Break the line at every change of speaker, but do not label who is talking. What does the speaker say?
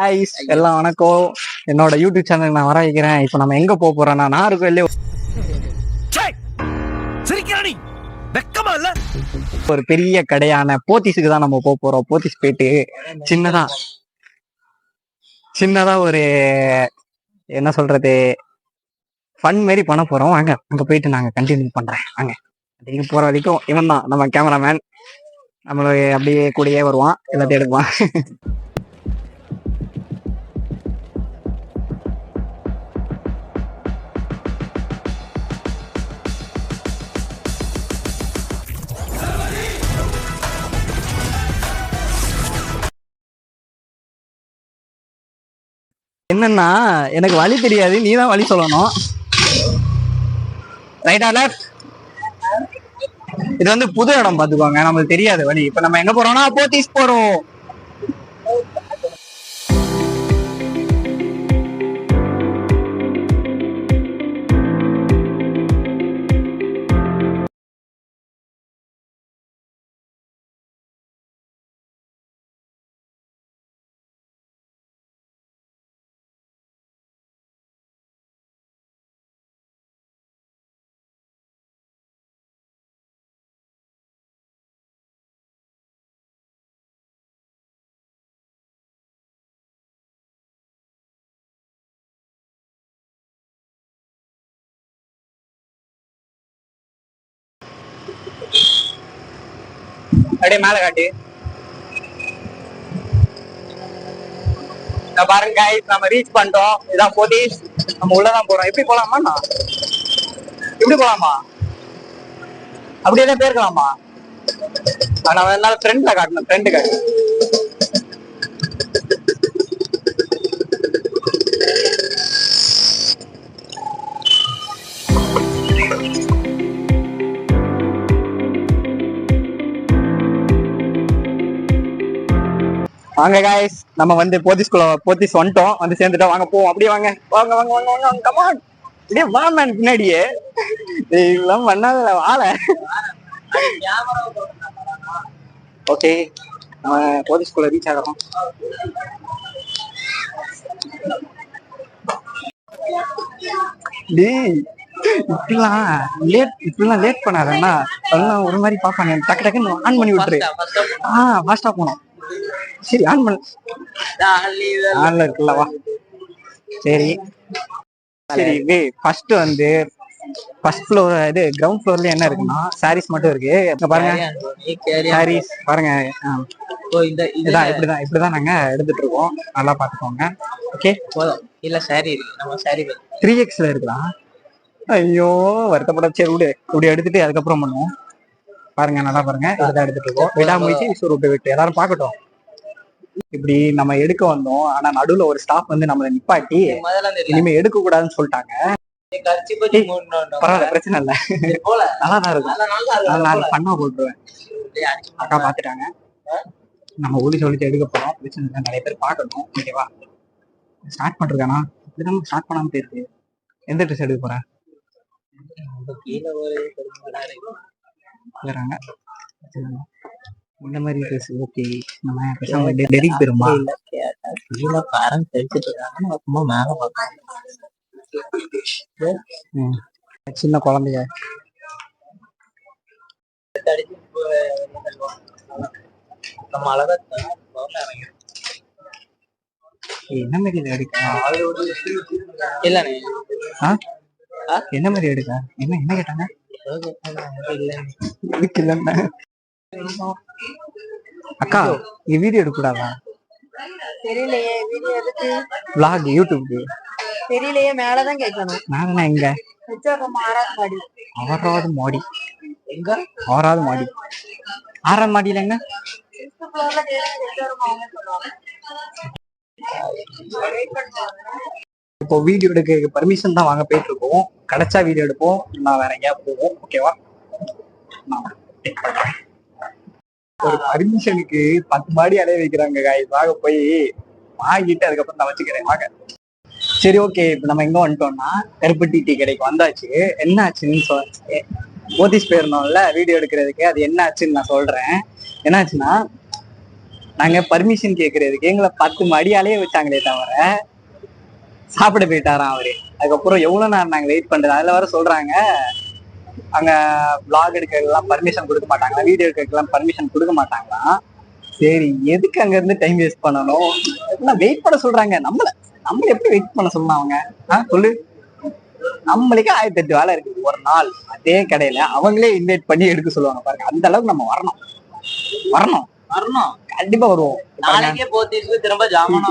ஹாய்ஸ் எல்லாம் வணக்கம். என்னோட யூடியூப் சேனல் நான் வர வைக்கிறேன். இப்போ நம்ம எங்க போக போறோம்னா நாகர்கோயிலே ஒரு பெரிய கடையான போத்தீஸுக்கு தான் நம்ம போக போறோம். போத்தீஸ் போயிட்டு சின்னதா ஒரு என்ன சொல்றது ஃபன் மாரி பண்ண போறோம். வாங்க அங்க போயிட்டு நாங்க கண்டினியூ பண்றேன். வாங்க அதுக்கு போற வரைக்கும் இவன் தான் நம்ம கேமராமேன். நம்மள அப்படியே கூடயே வருவான், எல்லாத்தையும் எடுப்பான். என்னன்னா எனக்கு வழி தெரியாது, நீ தான் வழி சொல்லணும். ரைட்டா லெஃப்ட்? இது வந்து புது இடம் பாத்துக்கோங்க, நம்மளுக்கு தெரியாது வழி. இப்ப நம்ம எங்க போறோம்னா போத்தீஸ் போறோம். அப்படியே மேல காட்டு. பாருங்க நம்ம ரீச் பண்ணிட்டோம். இதான் போத்தீஸ். நம்ம உள்ளதான் போறோம். எப்படி போலாமா? எப்படி போலாமா? அப்படியே தான் போயிருக்கலாமா? நான் என்னால ஃப்ரெண்ட்ல காட்டணும். ஃப்ரெண்டு காட்டு. வாங்க காய்ஸ், நம்ம வந்து போத்தீஸ் வந்துட்டோம், வந்து சேர்ந்துட்டோம். வாங்க போவோம். அப்படியே வாங்க வாங்க வாங்க வாங்க வாங்க கமான். அப்படியே வா மேன், பின்னாடியே எல்லாம் பண்ணாத வாழ. ஓகே, நம்ம போத்தீஸ்குள்ள ரீச் ஆகிறோம். இப்படிலாம் லேட் பண்ணாதன்னா அதெல்லாம் ஒரு மாதிரி பாப்பாங்க. டக்கு டக்குன்னு ஆன் பண்ணி விட்டுரு. ஃபாஸ்டா போனோம். சரி ஆன் இருக்குல்ல, வா. சரி சரி ஃபர்ஸ்ட் வந்து ஃபர்ஸ்ட் ஃப்ளோர், இது கிரவுண்ட் ஃப்ளோர்ல என்ன இருக்குன்னா சாரீஸ் மட்டும் இருக்கு. பாருங்க சாரீஸ் பாருங்க. இப்படிதான் நாங்க எடுத்துட்டு இருக்கோம். நல்லா பாத்துக்கோங்க. ஓகே,
இல்ல சாரி இருக்கு, நம்ம சாரி
3Xல இருக்கலாம். ஐயோ வருத்தப்பட. சரி விடு, இப்படி எடுத்துட்டு அதுக்கப்புறம் பண்ணுவோம். பாருங்க நல்லா பாருங்க, இதுதான் எடுத்துட்டு இருக்கோம். விடாமுயற்சி விட்டு விட்டு எல்லாரும் பாக்கட்டும். இப்படி நம்ம எடுக்க வந்தோம். ஆனா நடுவுல ஒரு ஸ்டாஃப் வந்து நம்மள நிப்பாட்டி இனிமே எடுக்க கூடாதுன்னு சொல்லிட்டாங்க. பரவாயில்ல, பிரச்சனை இல்ல, நல்லாதான் இருக்கும். நான் பண்ணா போட்டுருவேன். அக்கா பாத்துட்டாங்க. நம்ம ஊழி சொல்லிட்டு எடுக்க போறோம். பிரச்சனை இல்லை, நிறைய பேர் பாக்கணும். ஓகேவா? ஸ்டார்ட் பண்றானா? இப்படிதான் ஸ்டார்ட் பண்ணாம போயிருக்கு. எந்த ட்ரெஸ் எடுக்க போற? இந்த மாதிரி ட்ரெஸ் ஓகே. நம்ம பேசாம டெரிக் பெருமா
கீழே பேரண்ட் தெரிச்சுட்டு இருக்காங்க. சும்மா மேல பார்க்கணும்.
சின்ன குழந்தைய
நம்ம அழகா
என்ன மாதிரி எடுக்க?
இல்லண்ணே,
என்ன மாதிரி எடுக்க? என்ன என்ன கேட்டாங்க? இதுக்கு இல்ல அக்கா, இங்க வீடியோ எடுக்க கூடாதா?
தெரியலையே, வீடியோ எதுக்கு?
vlog யூடியூப்க்கு
தெரியலையே, மேலதான் கேட்கணும்.
மேலனா எங்க? 6வது மாடி.
எங்க?
6வது மாடி. 6வது மாடியில எங்க? இப்போ வீடியோ எடுக்க பர்மிஷன் தான் வாங்க போயிட்டு இருக்கோம். கிடைச்சா வீடியோ எடுப்போம், நான் வேற எங்கேயா போவோம். ஓகேவா? ஒரு பர்மிஷனுக்கு 10 மாடி அடைய வைக்கிறாங்க காய்ஸ். வாங்க போய் வாங்கிட்டு அதுக்கப்புறம் நான் வச்சுக்கிறேன். வாங்க. சரி ஓகே, இப்போ நம்ம எங்க வந்துட்டோம்னா கருப்பட்டி டீ கடைக்கு வந்தாச்சு. என்ன ஆச்சுன்னு போத்தீஸ் போயிருந்தோம்ல வீடியோ எடுக்கிறதுக்கு, அது என்ன ஆச்சுன்னு நான் சொல்றேன். என்னாச்சுன்னா நாங்க பர்மிஷன் கேக்குறதுக்கு எங்களை 10 மடியாலேயே வச்சாங்களே தவிர சாப்பிட போயிட்டாராம் அவரு. அதுக்கப்புறம் எவ்வளவு நேரம் நாங்க வெயிட் பண்றது. அதுல வர சொல்றாங்க அங்க vlog எடுக்கிறதுலாம் பர்மிஷன் கொடுக்க மாட்டாங்களா, வீடியோ எடுக்கிறதுலாம் பர்மிஷன் கொடுக்க மாட்டாங்களாம். சரி எதுக்கு அங்க இருந்து டைம் வேஸ்ட் பண்ணணும், வெயிட் பண்ண சொல்றாங்க. நம்மள எப்படி வெயிட் பண்ண சொல்லலாம் அவங்க? சொல்லு. நம்மளுக்கு 1008 வேலை இருக்கு ஒரு நாள். அதே கடையில அவங்களே இன்வைட் பண்ணி எடுக்க சொல்லுவாங்க பாருங்க. அந்த அளவுக்கு நம்ம வரணும் வரணும் வரணும். கண்டிப்பா வருவோம்.
நாளைக்கே போத்திட்டு திரும்ப ஜாமான்